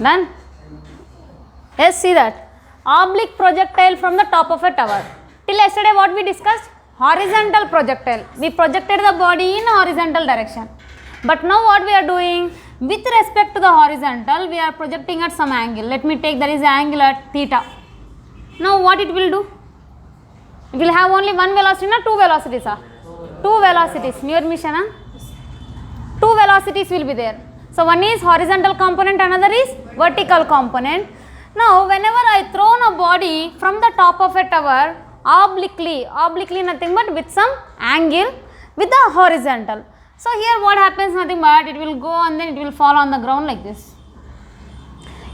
Done? Yes, see that. Oblique projectile from the top of a tower. Till yesterday what we discussed? Horizontal projectile. We projected the body in horizontal direction. But now what we are doing? With respect to the horizontal, we are projecting at some angle. Let me take, there is an angle at theta. Now what it will do? It will have only one velocity or two velocities? Two velocities. New admission? Two velocities will be there. So one is horizontal component, another is vertical component. Now whenever I throw a body from the top of a tower obliquely nothing but with some angle with the horizontal. So here what happens, nothing but it will go and then it will fall on the ground like this.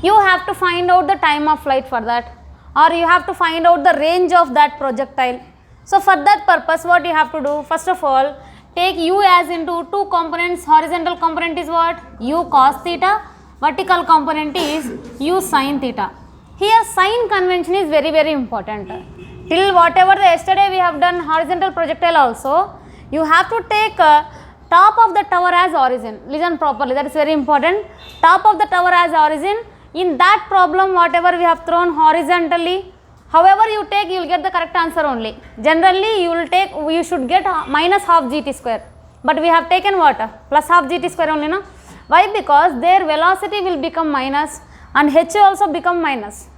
You have to find out the time of flight for that, or you have to find out the range of that projectile. So for that purpose what you have to do, first of all take u as into two components. Horizontal component is what? U cos theta. Vertical component is u sin theta. Here sign convention is very important. Till whatever the yesterday we have done horizontal projectile also, you have to take top of the tower as origin. Listen properly, that is very important. Top of the tower as origin. In that problem whatever we have thrown horizontally, however you take, you will get the correct answer only. Generally you should get minus half gt square, but we have taken what? Plus half gt square only, no? Why? Because their velocity will become minus and h also become minus.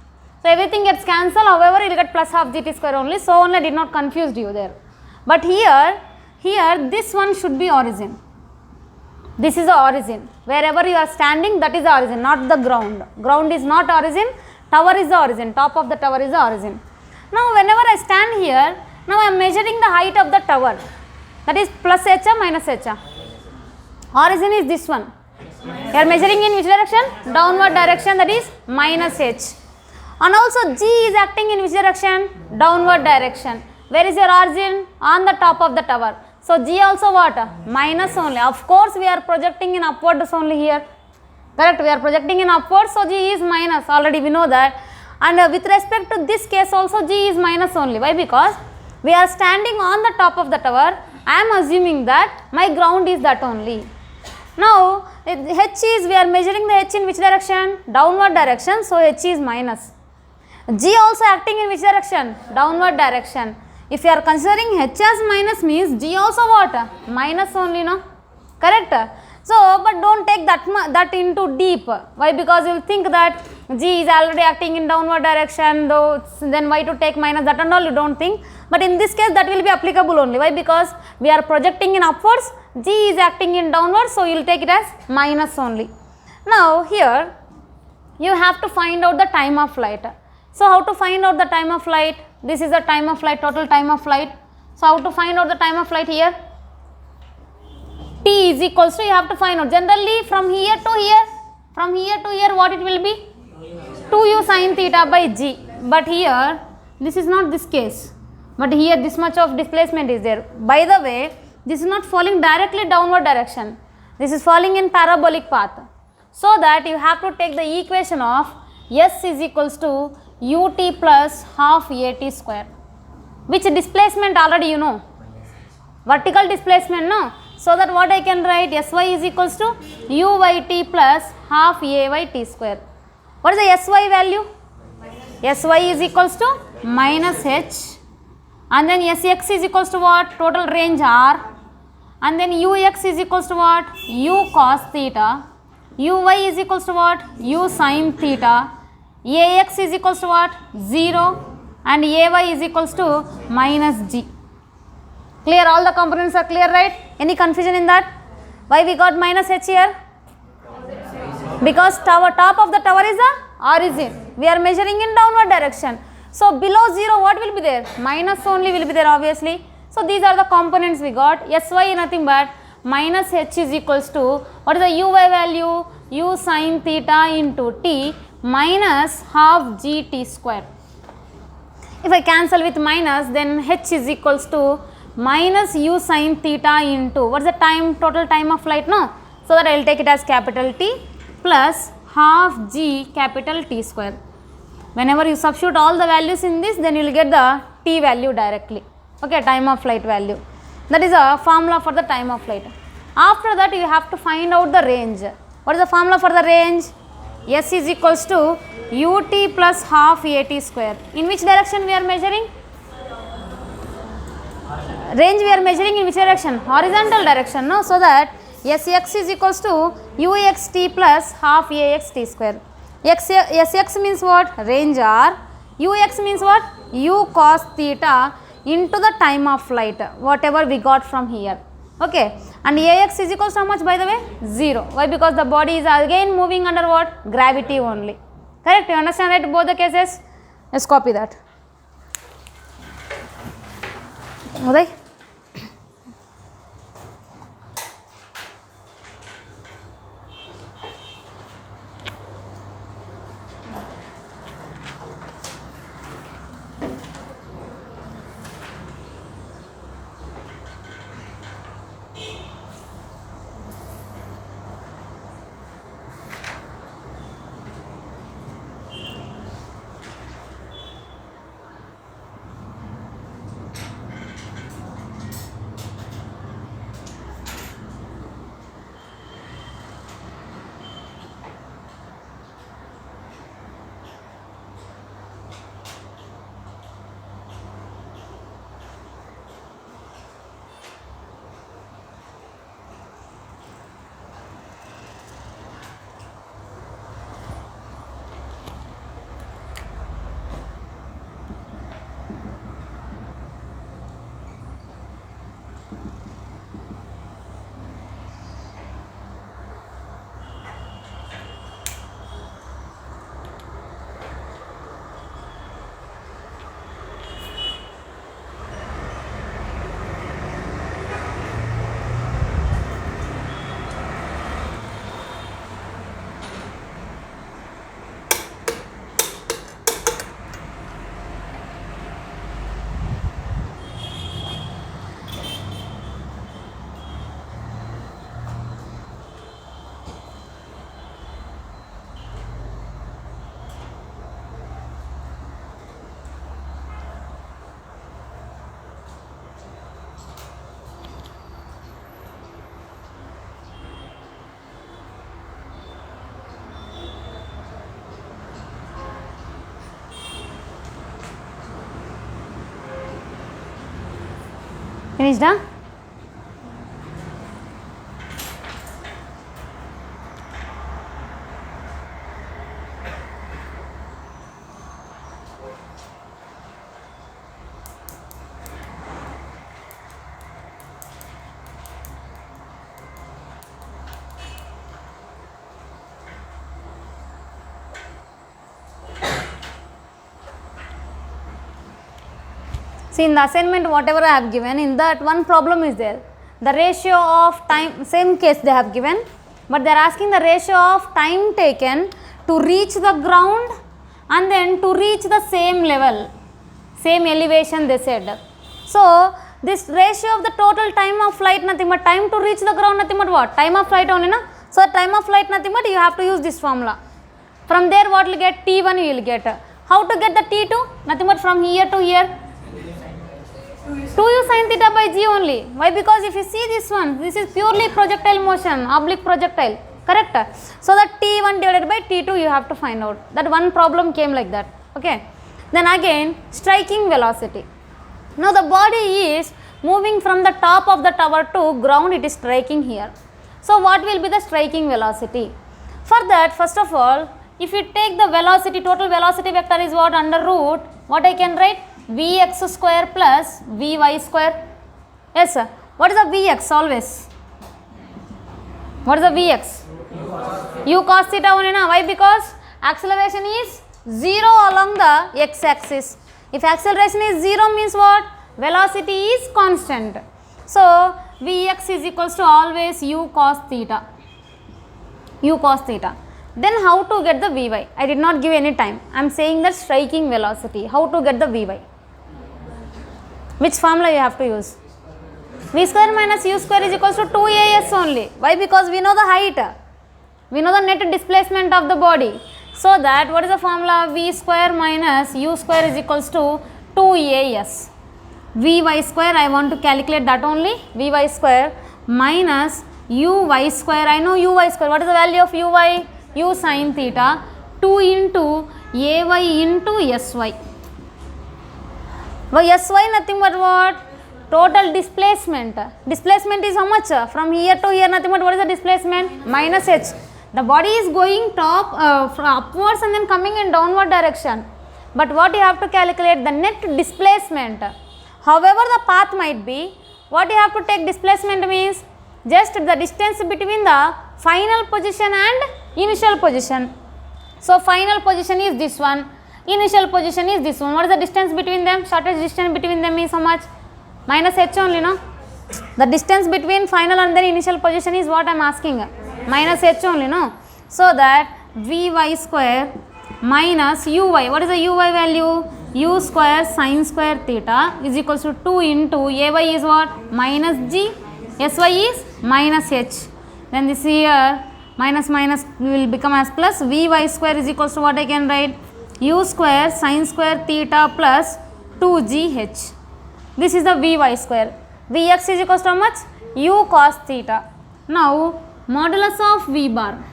So everything gets cancelled, however you will get plus half gt square only. So only I did not confuse you there. But here this one should be origin. This is the origin. Wherever you are standing, that is the origin, not the ground. Ground is not origin, tower is the origin, top of the tower is the origin. Now whenever I stand here, now I am measuring the height of the tower, that is plus h minus h. Origin is this one. You are measuring in which direction? Downward direction, that is minus h. And also g is acting in which direction? Downward direction. Where is your origin? On the top of the tower. So g also what? Minus only. Of course we are projecting in upwards only here. Correct, we are projecting in upwards, so g is minus, already we know that. And with respect to this case also g is minus only. Why? Because we are standing on the top of the tower. I am assuming that my ground is that only. Now h is, we are measuring the h in which direction? Downward direction, so h is minus. G also acting in which direction? Downward direction. If you are considering h as minus means g also what? Minus only, no? Correct? So, but don't take that into deep. Why? Because you will think that g is already acting in downward direction, though, then why to take minus, that and all you don't think. But in this case that will be applicable only. Why? Because we are projecting in upwards, g is acting in downwards, so you will take it as minus only. Now here you have to find out the time of flight. So how to find out the time of flight? This is the time of flight, total time of flight. So how to find out the time of flight here? T is equals to, you have to find out generally from here to here, what it will be? 2u sin theta by g. But here this is not this case, but here this much of displacement is there. By the way, this is not falling directly downward direction, this is falling in parabolic path. So that you have to take the equation of s is equals to ut plus half at square, which displacement already you know, vertical displacement, no? So that what I can write, sy is equals to uyt plus half ayt square. What is the sy value? Sy is equals to minus h, and then sx is equals to what? Total range r, and then ux is equals to what? U cos theta, uy is equals to what? U sin theta, ax is equals to what? 0, and ay is equals to minus g. Clear? All the components are clear, right? Any confusion in that? Why we got minus h here? Because top of the tower is the origin. We are measuring in downward direction. So below 0 what will be there? Minus only will be there obviously. So these are the components we got. Sy nothing but minus h is equals to, what is the uy value? U sin theta into t minus half gt square. If I cancel with minus, then h is equals to minus u sin theta into, what is the time, total time of flight, no? So that I will take it as capital T plus half g capital T square. Whenever you substitute all the values in this, then you will get the t value directly. Okay, time of flight value. That is a formula for the time of flight. After that, you have to find out the range. What is the formula for the range? S is equals to ut plus half at square. In which direction we are measuring? Range we are measuring in which direction? Horizontal direction, no? So that Sx is equals to uxt plus half axt square. Sx means what? Range r. Ux means what? U cos theta into the time of flight, whatever we got from here. Okay. And ax is equals to how much, by the way? 0. Why? Because the body is again moving under what? Gravity only. Correct? You understand, right? Both the cases? Let's copy that. Uday? Finished, huh? See, in the assignment whatever I have given, in that one problem is there. The ratio of time, same case they have given, but they are asking the ratio of time taken to reach the ground and then to reach the same level, same elevation they said. So, this ratio of the total time of flight nothing but time to reach the ground nothing but what? Time of flight only, na? So, time of flight nothing but you have to use this formula. From there what will get? T1 you will get. How to get the T2? Nothing but from here to here. 2u sin theta by g only. Why? Because if you see this one, this is purely projectile motion, oblique projectile, correct? So that T1 divided by T2 you have to find out. That one problem came like that, okay? Then again, striking velocity. Now the body is moving from the top of the tower to ground, it is striking here. So what will be the striking velocity? For that, first of all, if you take the velocity, total velocity vector is what? Under root, what I can write? Vx square plus Vy square. Yes, sir. What is the Vx always? What is the Vx? U cos theta only, na? Why? Because acceleration is 0 along the x-axis. If acceleration is 0 means what? Velocity is constant. So, Vx is equals to always U cos theta. U cos theta. Then how to get the Vy? I did not give any time. I am saying that striking velocity. How to get the Vy? Which formula you have to use? V square minus U square is equals to 2as only. Why? Because we know the height. We know the net displacement of the body. So that what is the formula? V square minus U square is equals to 2as. Vy square, I want to calculate that only. Vy square minus uy square. I know uy square. What is the value of uy? U sin theta 2 into ay into sy. Well, sy nothing but what? Total displacement. Displacement is how much? From here to here, nothing but what is the displacement? Minus h. The body is going upwards and then coming in downward direction. But what you have to calculate? The net displacement. However the path might be, what you have to take displacement means just the distance between the final position and initial position. So final position is this one, initial position is this one. What is the distance between them? Shortest distance between them is how much? Minus h only, no? The distance between final and then initial position is what I am asking. Minus h only, no? So that Vy square minus uy. What is the uy value? U square sin square theta is equals to 2 into ay is what? Minus g, sy is minus h. Then this here minus minus will become as plus. Vy square is equals to what I can write? U square sin square theta plus 2gh. This is the Vy square. Vx is equals to how much? U cos theta. Now modulus of V bar.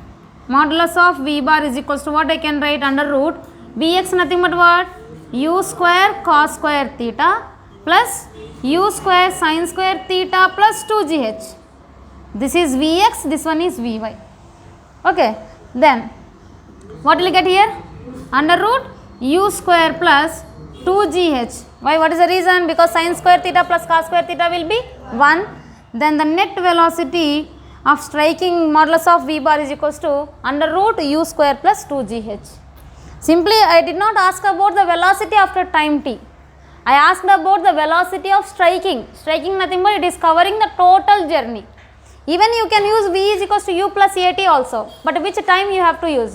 Modulus of V bar is equals to what I can write? Under root Vx nothing but what? U square cos square theta plus U square sin square theta plus 2gh. This is Vx, this one is Vy. Okay. Then what will you get here? Under root U square plus 2gh. Why? What is the reason? Because sin square theta plus cos square theta will be 1. Then the net velocity of striking modulus of V bar is equals to under root U square plus 2gh. Simply I did not ask about the velocity after time t. I asked about the velocity of striking. Striking nothing but it is covering the total journey. Even you can use V is equals to U plus AT also. But which time you have to use?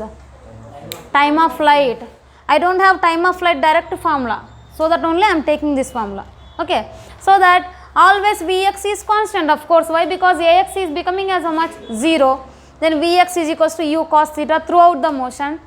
Time of flight. I don't have time of flight direct formula. So that only I am taking this formula. Okay. So that always Vx is constant, of course. Why? Because Ax is becoming as how much? 0. Then Vx is equals to U cos theta throughout the motion.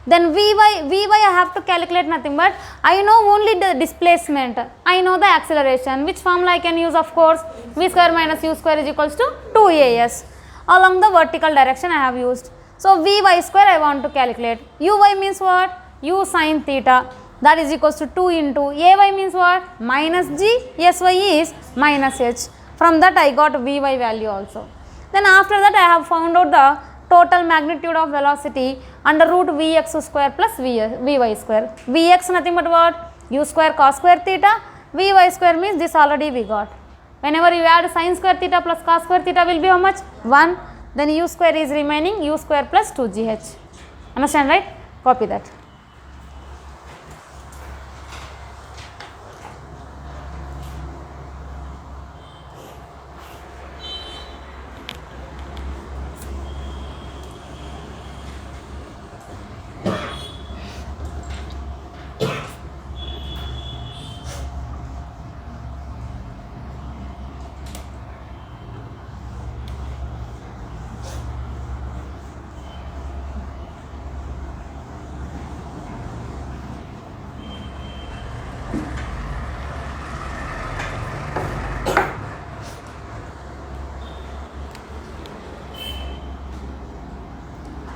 Then Vy I have to calculate nothing but I know only the displacement. I know the acceleration. Which formula I can use? Of course, V square minus U square is equals to 2As. Along the vertical direction I have used. So Vy square I want to calculate. Uy means what? U sin theta. That is equals to 2 into Ay means what? Minus g, Sy is minus h. From that I got Vy value also. Then after that I have found out the total magnitude of velocity under root Vx square plus Vy square. Vx nothing but what? U square cos square theta. Vy square means this already we got. Whenever you add sin square theta plus cos square theta will be how much? 1. Then U square is remaining U square plus 2gh. Understand, right? Copy that.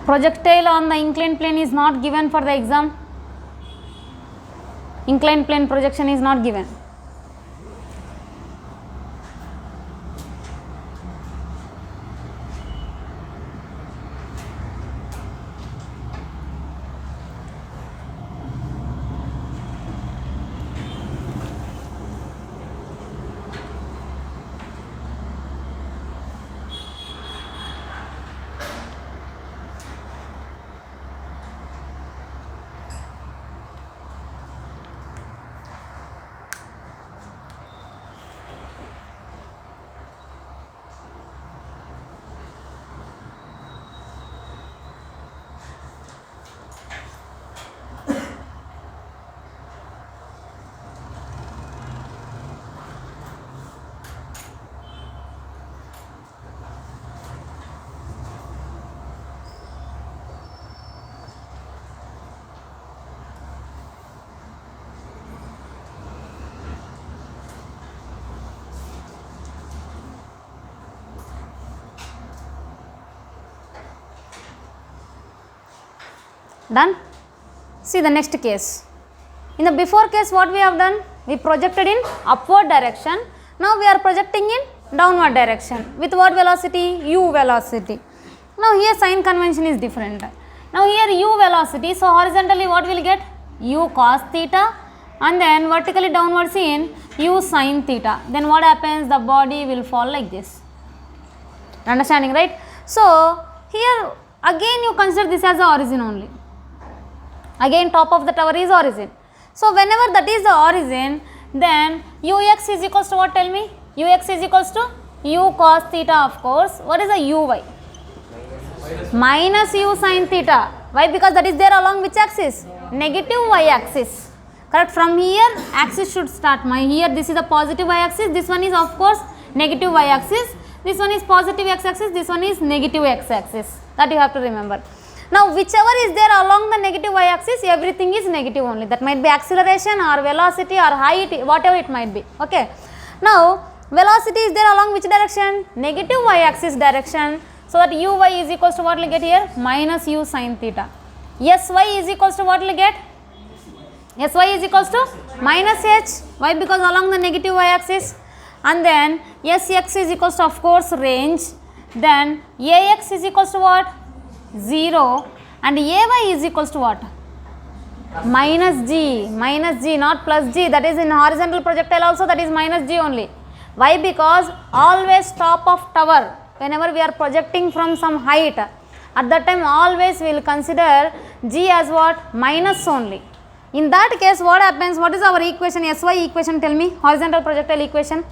Projectile on the inclined plane is not given for the exam. Inclined plane projection is not given. Done? See the next case. In the before case what we have done? We projected in upward direction. Now we are projecting in downward direction. With what velocity? U velocity. Now here sign convention is different. Now here U velocity, so horizontally what will get? U cos theta, and then vertically downwards in U sin theta. Then what happens? The body will fall like this. Understanding, right? So here again you consider this as the origin only. Again top of the tower is origin. So whenever that is the origin, then ux is equals to what? Tell me. Ux is equals to u cos theta, of course. What is the uy? Minus u sin theta. Why? Because that is there along which axis? Negative y axis. Correct? From here axis should start. Here this is the positive y axis. This one is of course negative y axis. This one is positive x axis. This one is negative x axis. That you have to remember. Now whichever is there along the negative y axis, everything is negative only. That might be acceleration or velocity or height, whatever it might be. Okay. Now velocity is there along which direction? Negative y axis direction. So that uy is equals to what we will get here? Minus u sin theta. Sy is equals to what we will get? Sy is equals to minus h. Why? Because along the negative y axis. And then sx is equals to of course range. Then ax is equals to what? 0, and ay is equals to what? Minus g, not plus g. That is in horizontal projectile also, that is minus g only. Why? Because always top of tower, whenever we are projecting from some height, at that time always we will consider g as what? Minus only. In that case what happens? What is our equation? Sy equation, tell me. Horizontal projectile equation.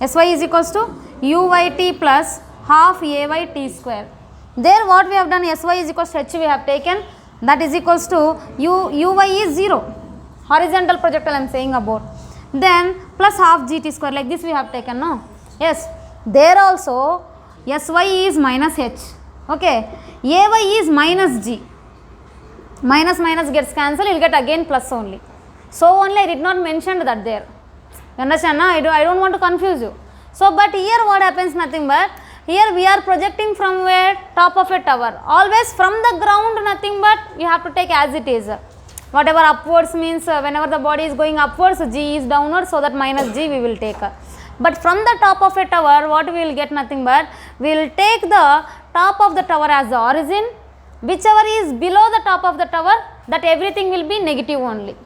Sy is equals to uyt plus half ayt square. There what we have done, Sy is equals to h we have taken, that is equals to uy is 0, horizontal projectile I am saying about. Then plus half gt square, like this we have taken, no? Yes. There also Sy is minus h, okay. Ay is minus g. Minus minus gets cancelled, you will get again plus only. So only I did not mention that there. You understand? No? I don't want to confuse you. So but here what happens? Nothing but here we are projecting from where? Top of a tower. Always from the ground, nothing but you have to take as it is. Whatever upwards means whenever the body is going upwards, g is downwards, so that minus g we will take. But from the top of a tower, what we will get? Nothing but we will take the top of the tower as the origin. Whichever is below the top of the tower, that everything will be negative only.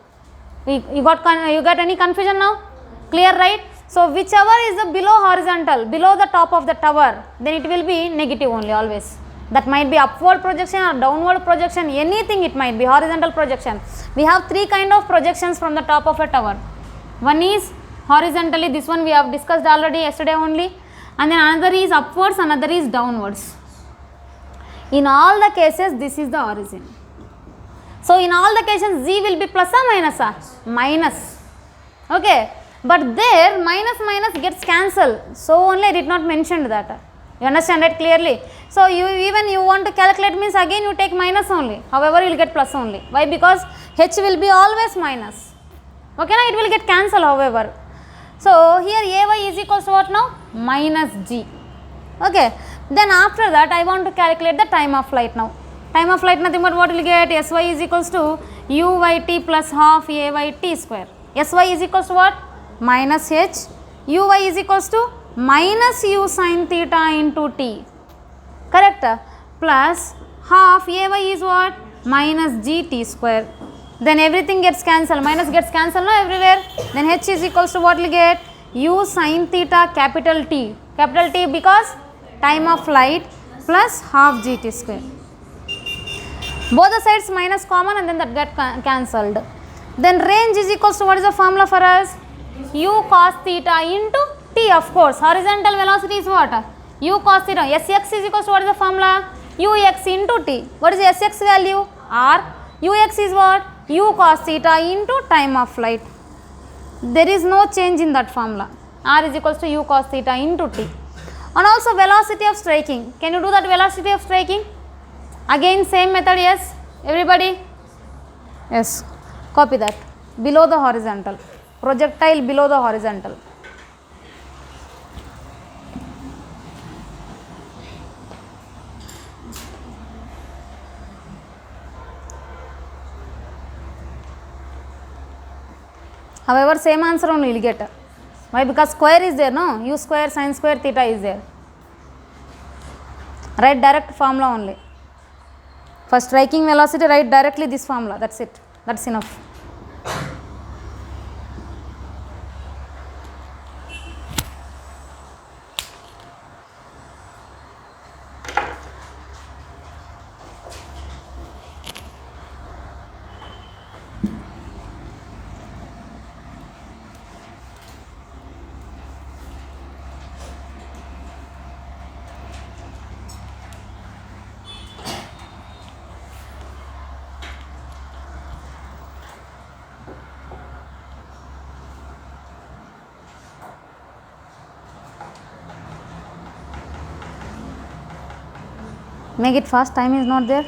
You got any confusion now? Clear, right? So whichever is the below horizontal, below the top of the tower, then it will be negative only always. That might be upward projection or downward projection, anything it might be, horizontal projection. We have three kind of projections from the top of a tower. One is horizontally, this one we have discussed already yesterday only, and then another is upwards, another is downwards. In all the cases, this is the origin. So in all the cases, z will be plus or minus? Minus. Okay. But there minus gets cancelled. So only I did not mention that. You understand it clearly? So even you want to calculate means again you take minus only. However, you will get plus only. Why? Because h will be always minus. Okay, now it will get cancelled however. So here ay is equals to what now? Minus g. Okay. Then after that I want to calculate the time of flight now. Time of flight nothing but what will get? Sy is equals to uyt plus half ayt square. Sy is equals to what? Minus h. Uy is equals to minus u sin theta into t. Correct? Plus half ay is what? Minus gt square. Then everything gets cancelled. Minus gets cancelled no everywhere. Then h is equals to what will get? U sin theta capital T. Capital T because time of flight plus half gt square. Both the sides minus common and then that get cancelled. Then range is equals to what is the formula for us? U cos theta into t, of course. Horizontal velocity is what? U cos theta. Sx is equals to what is the formula? Ux into t. What is the Sx value? R. Ux is what? U cos theta into time of flight. There is no change in that formula. R is equals to U cos theta into t. And also velocity of striking. Can you do that velocity of striking? Again same method, yes? Everybody? Yes. Copy that. Below the horizontal. Projectile below the horizontal. However, same answer only you will get. Why? Because square is there, no? U square sin square theta is there. Write direct formula only. For striking velocity, write directly this formula. That's it. That's enough. Make it fast, time is not there.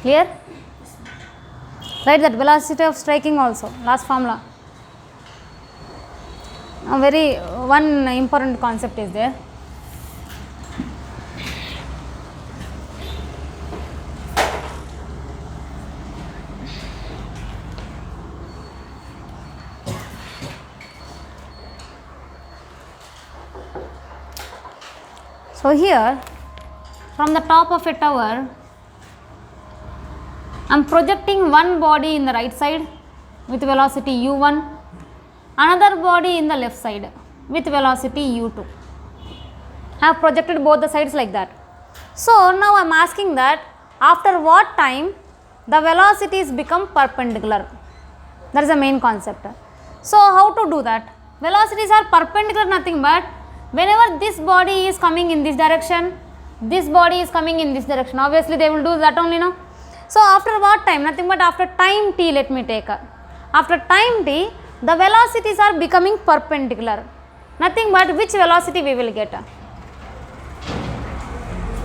Clear? Write that velocity of striking also, last formula. A very one important concept is there. So here, from the top of a tower, I am projecting one body in the right side with velocity u1, another body in the left side with velocity u2. I have projected both the sides like that. So now I am asking that after what time the velocities become perpendicular. That is the main concept. So how to do that? Velocities are perpendicular, nothing but whenever this body is coming in this direction, this body is coming in this direction. Obviously they will do that only, no? So after what time? Nothing but after time t, let me take. After time t, the velocities are becoming perpendicular. Nothing but which velocity we will get?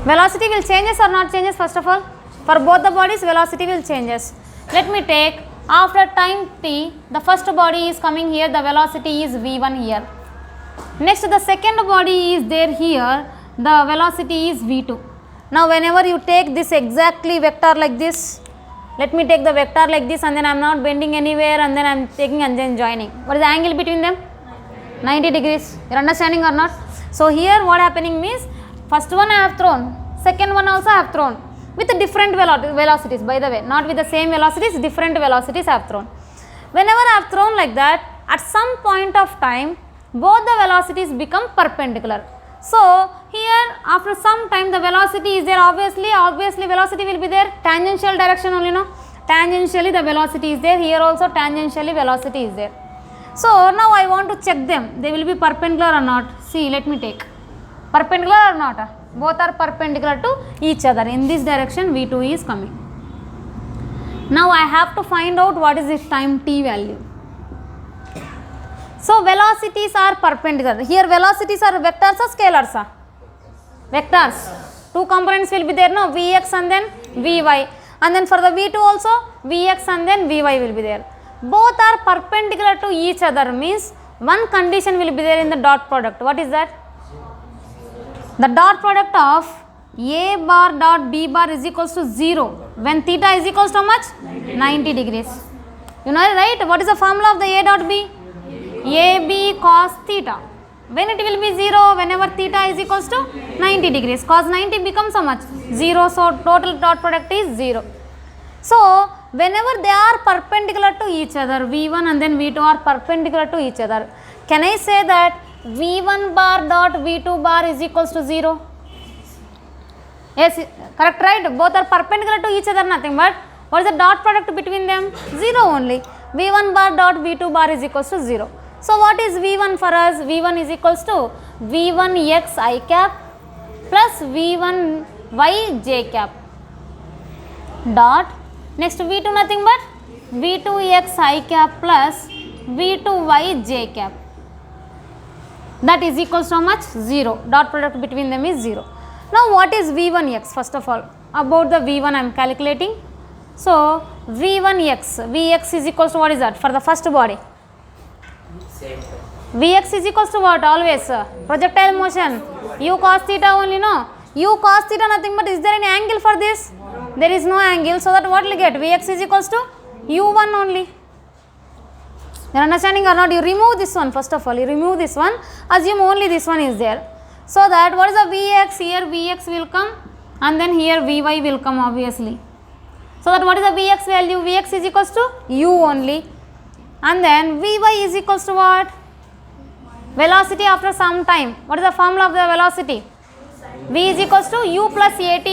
Velocity will changes or not changes first of all? For both the bodies, velocity will changes. Let me take after time t, the first body is coming here, the velocity is v1 here. Next the second body is there here, the velocity is v2. Now whenever you take this exactly vector like this, let me take the vector like this and then I am not bending anywhere and then I am taking and then joining. What is the angle between them? 90 degrees. You are understanding or not? So here what happening means, first one I have thrown, second one also I have thrown with different velocities, by the way, not with the same velocities, different velocities I have thrown. Whenever I have thrown like that, at some point of time, both the velocities become perpendicular. So here after some time the velocity is there, obviously velocity will be there, tangential direction only, no? Tangentially the velocity is there, here also tangentially velocity is there. So now I want to check them, they will be perpendicular or not. See, let me take perpendicular or not. Both are perpendicular to each other. In this direction v2 is coming. Now I have to find out what is this time t value. So velocities are perpendicular. Here velocities are vectors or scalars? Vectors. Two components will be there, no? Vx and then Vy. And then for the V2 also Vx and then Vy will be there. Both are perpendicular to each other means one condition will be there in the dot product. What is that? The dot product of A bar dot B bar is equals to 0 when theta is equals to how much? 90 degrees. You know, right? What is the formula of the A dot B? AB cos theta. When it will be 0? Whenever theta is equals to 90 degrees. Cos 90 becomes how much? 0. So total dot product is 0. So whenever they are perpendicular to each other, V1 and then V2 are perpendicular to each other, can I say that V1 bar dot V2 bar is equals to 0? Yes, correct, right? Both are perpendicular to each other, nothing but what is the dot product between them? 0 only. V1 bar dot V2 bar is equals to 0. So what is V1 for us? V1 is equals to V1x I cap plus V1y j cap dot, next V2 nothing but V2x I cap plus V2y j cap, that is equals to how much? 0. Dot product between them is 0. Now what is V1x? First of all, about the V1 I am calculating. So V1x, Vx is equals to what is that for the first body? Vx is equals to what always? Projectile motion, u cos theta only, no? U cos theta nothing but, is there any angle for this? There is no angle, so that what will get? Vx is equals to u1 only. You are understanding or not? You remove this one first of all, you remove this one, assume only this one is there. So that what is the Vx? Here Vx will come and then here Vy will come obviously. So that what is the Vx value? Vx is equals to u only, and then Vy is equals to what? Velocity after some time. What is the formula of the velocity? V is equals to u plus at.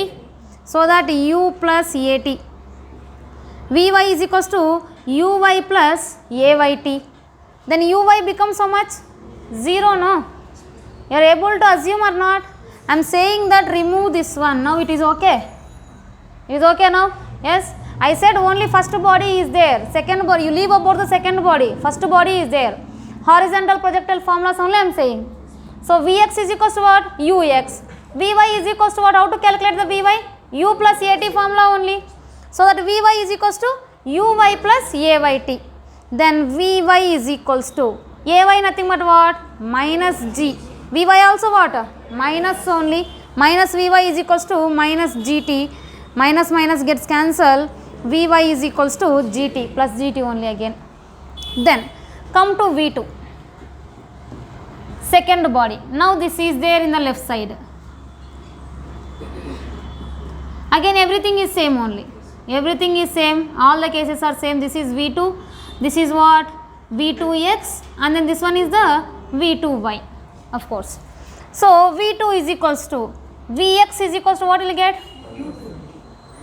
So that u plus at. Vy is equals to uy plus ayt. Then uy becomes how much? 0, no? You are able to assume or not? I am saying that remove this one. Now it is okay. It is okay now? Yes. I said only first body is there. Second body, you leave about the second body. First body is there. Horizontal projectile formulas only I am saying. So Vx is equals to what? Ux. Vy is equals to what? How to calculate the Vy? U plus at formula only. So that Vy is equals to uy plus ayt. Then Vy is equals to ay nothing but what? Minus g. Vy also what? Minus only. Minus Vy is equals to minus gt. Minus minus gets cancelled. Vy is equals to gt plus gt only again. Then come to V2. Second body. Now this is there in the left side. Again everything is same only. Everything is same. All the cases are same. This is V2. This is what? V2x, and then this one is the V2y, of course. So V2 is equals to Vx is equals to what will you get?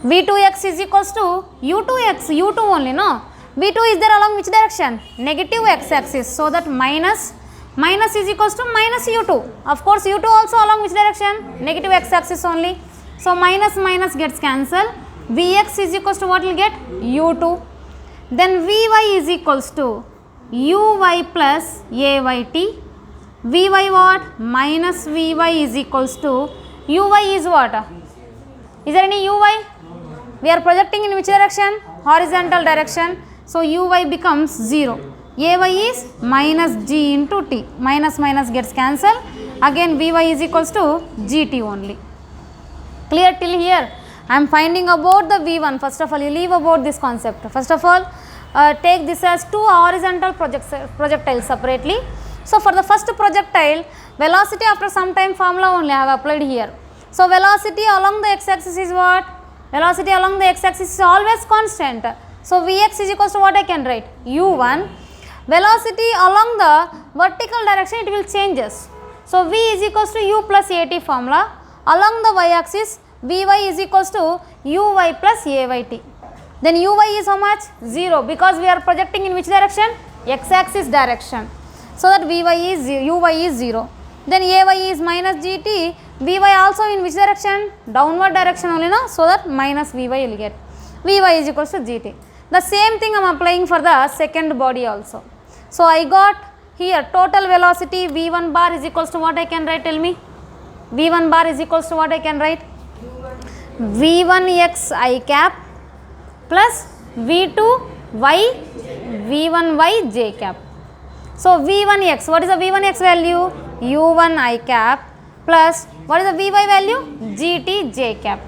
V2x is equals to U2x, U2 only, no? V2 is there along which direction? Negative x-axis. So that minus is equals to minus U2. Of course, U2 also along which direction? Negative x-axis only. So minus gets cancelled. Vx is equals to what will get? U2. Then Vy is equals to uy plus ayt. Vy what? Minus Vy is equals to uy is what? Is there any uy? We are projecting in which direction? Horizontal direction. So uy becomes 0. Ay is minus g into t. Minus gets cancelled. Again Vy is equals to gt only. Clear till here? I am finding about the V1. First of all, you leave about this concept. First of all, take this as two horizontal projectiles separately. So for the first projectile, velocity after some time formula only I have applied here. So velocity along the x-axis is what? Velocity along the x-axis is always constant. So Vx is equals to what I can write? u1. Velocity along the vertical direction it will changes. So V is equals to u plus at formula. Along the y-axis, Vy is equals to uy plus ayt. Then uy is how much? 0, because we are projecting in which direction? X-axis direction. So that uy is 0. Then ay is minus gt. Vy also in which direction? Downward direction only, no? So that minus Vy will get. Vy is equals to gt. The same thing I am applying for the second body also. So I got here total velocity v1 bar is equals to what I can write? Tell me. V1 bar is equals to what I can write? V1x I cap plus V2y V1y j cap. So V1x, what is the V1x value? U1 I cap plus what is the Vy value? GT j cap.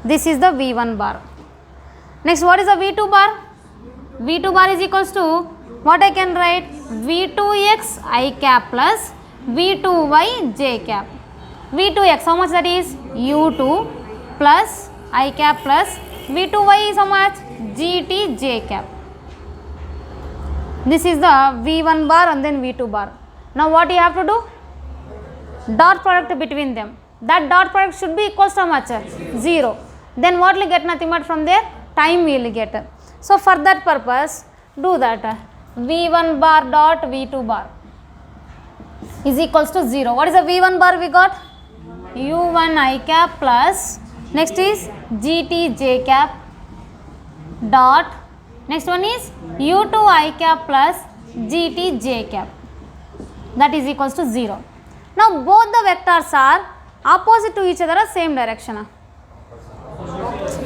This is the V1 bar. Next, what is the V2 bar? V2 bar is equals to what I can write? V2x I cap plus V2y j cap. V2x, how much that is? U2 plus I cap plus V2y is how much? GT j cap. This is the V1 bar and then V2 bar. Now what you have to do? Dot product between them. That dot product should be equals to how much? 0. Then what will get? Nothing but from there time we will get. So for that purpose, do that. v1 bar dot v2 bar is equals to 0. What is the v1 bar we got? u1 I cap plus, next is gt j cap dot, next one is u2 I cap plus gt j cap, that is equals to 0. Now both the vectors are opposite to each other, same direction.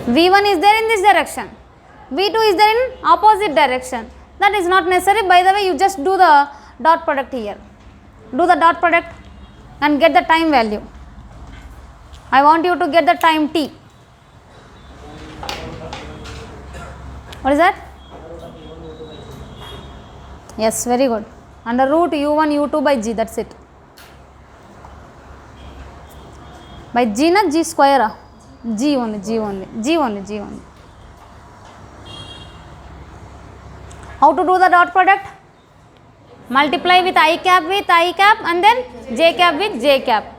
v1 is there in this direction, v2 is there in opposite direction. That is not necessary. By the way, you just do the dot product here. Do the dot product and get the time value. I want you to get the time t. What is that? Yes, very good. Under root u1 u2 by g, that's it. By g na g square, g only, g only, g only, g only. How to do the dot product? Multiply with I cap and then j cap with j cap.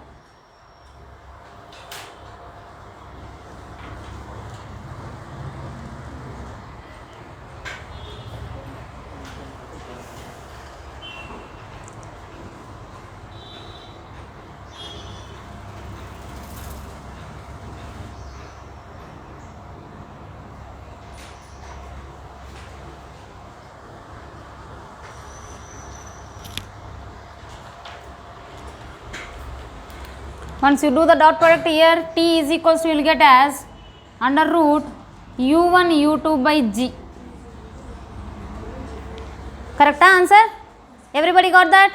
Once you do the dot product here, t is equals to, you will get as under root u1 u2 by g. Correct answer? Everybody got that?